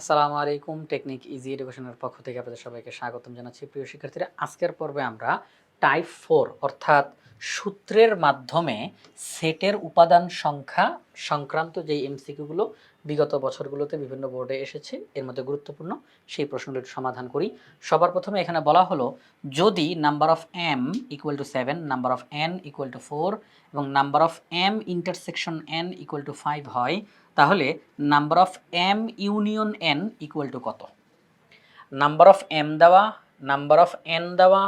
আসসালামু আলাইকুম। Technique easy এডুকেশনের পক্ষ থেকে আপনাদের সবাইকে স্বাগতম জানাচ্ছি। প্রিয় শিক্ষার্থীরা, আজকের পর্বে আমরা টাইপ 4 অর্থাৎ সূত্রের মাধ্যমে সেটের উপাদান সংখ্যা সংক্রান্ত যেই এমসিকিউগুলো বিগত বছরগুলোতে বিভিন্ন বোর্ডে এসেছে, এর মধ্যে গুরুত্বপূর্ণ সেই প্রশ্নগুলোর সমাধান করি। সবার প্রথমে এখানে বলা হলো, যদি number of M equal to 7, number of N equal to 4 এবং number of M intersection N equal to 5 হয়, তাহলে number of M union N equal to কত? নাম্বার অফ এম দেওয়া, নাম্বার অফ এন দেওয়া,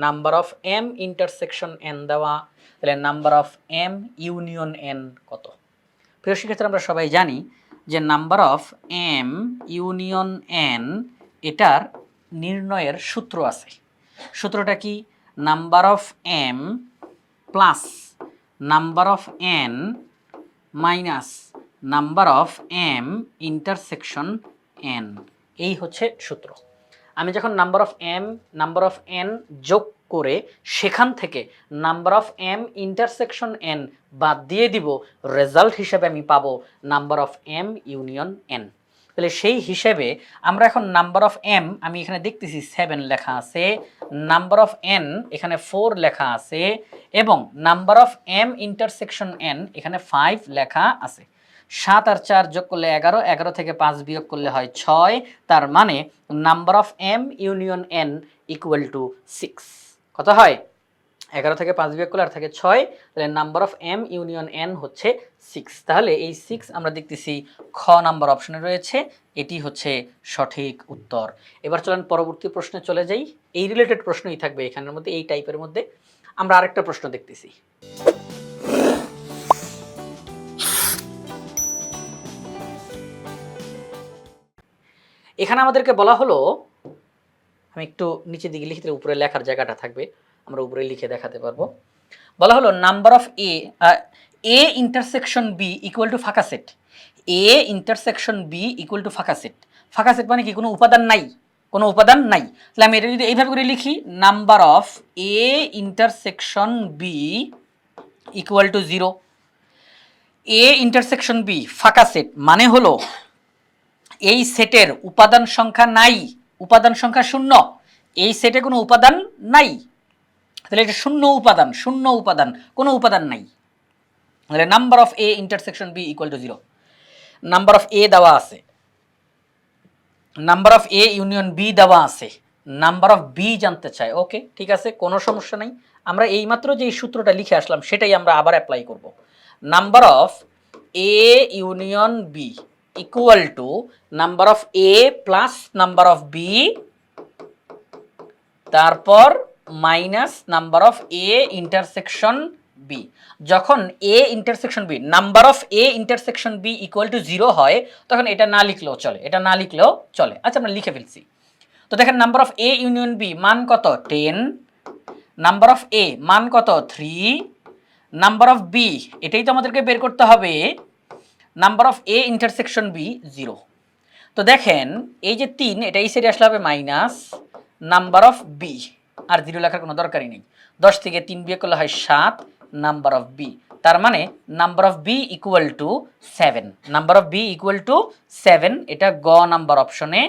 number of M intersection N দেওয়া, তাহলে number of M union N কত? প্রিয় শিক্ষার্থীরা, আমরা সবাই জানি যে number of M union N এটার নির্ণয়ের সূত্র আছে। সূত্রটা কি? Number of M plus number of N minus number of M intersection N, এই হচ্ছে সূত্র। আমি যখন number of M number of N যোগ করে সেখান থেকে number of M intersection N বাদ দিয়ে দিব, রেজাল্ট হিসেবে আমি পাবো number of M union N. তাহলে সেই হিসেবে আমরা এখন নাম্বার অফ এম, আমি এখানে দেখতেছি 7 লেখা আছে, নাম্বার অফ এন এখানে 4 লেখা আছে এবং number of M intersection N এখানে 5 লেখা আছে। 7 আর 4 যোগ করলে 11, 11 থেকে 5 বিয়োগ করলে হয় 6, তার মানে number of M union N equal to 6। কত হয়? 11 থেকে 5 বিয়োগ করলে আর থাকে 6, তাহলে number of M union N হচ্ছে 6। তাহলে এই 6 আমরা দেখতেছি খ নাম্বার অপশনে রয়েছে, এটি হচ্ছে সঠিক উত্তর। এবার চলেন পরবর্তী প্রশ্নে চলে যাই। এই রিলেটেড প্রশ্নই থাকবে এখানের মধ্যে, এই টাইপের মধ্যে। আমরা আরেকটা প্রশ্ন দেখতেছি। এখানে আমাদেরকে বলা হলো, আমি একটু নিচের দিকে লিখতে, উপরে লেখার জায়গাটা থাকবে, আমরা উপরে লিখে দেখাতে পারবো। বলা হলো number of A intersection B equal to ফাঁকা set. A intersection B equal to ফাঁকা সেট। ফাঁকা সেট মানে কি? কোনো উপাদান নাই, কোনো উপাদান নাই। তাহলে আমি এটা যদি এইভাবে করে লিখি, number of A intersection B equal to 0। A intersection B ফাঁকা সেট মানে হলো এই সেটের উপাদান সংখ্যা নাই, উপাদান সংখ্যা 0, এই সেটে কোনো উপাদান নাই। তাহলে এটা শূন্য উপাদান, শূন্য উপাদান, কোনো উপাদান নাই। তাহলে number of A intersection B equal to 0। Number of A দেওয়া আছে, number of A union B দেওয়া আছে, নাম্বার অফ বি জানতে চায়। ওকে, ঠিক আছে, কোনো সমস্যা নাই। আমরা এইমাত্র যে সূত্রটা লিখে আসলাম সেটাই আমরা আবার অ্যাপ্লাই করব। Number of A union B equal to number of A plus number of B, তারপর minus number of A intersection B. যখন A intersection B, number of A intersection B equal to 0 হয়, তখন এটা না লিখলেও চলে, এটা না লিখলেও চলে। আচ্ছা, আমরা লিখে ফেলছি। তো দেখেন, number of A union B মান কত? 10। নাম্বার অফ এ মান কত? 3। নাম্বার অফ বি, এটাই তো আমাদেরকে বের করতে হবে, number of A intersection B 0। তো দেখেন, এই যে 3, এটা এই সাইডে আসলে হবে মাইনাস নাম্বার অফ বি, আর 0 লেখার কোনো দরকারই নেই। 10 থেকে 3 বিয়োগ করলে হয় 7 নাম্বার অফ বি, তার মানে number of B equal to 7। Number of B equal to 7, এটা গ নাম্বার অপশনে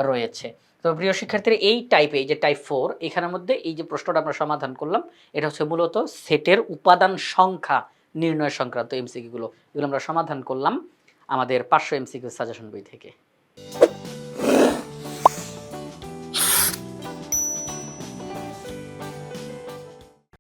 রয়েছে। তো প্রিয় শিক্ষার্থীরা, এই টাইপে, এই যে টাইপ 4, এখানের মধ্যে এই যে প্রশ্নটা আমরা সমাধান করলাম, এটা হচ্ছে মূলত সেটের উপাদান সংখ্যা নির্ণয় সংক্রান্ত এমসিকিউগুলো, এগুলো আমরা সমাধান করলাম আমাদের 500 এমসিকিউ সাজেশন বই থেকে।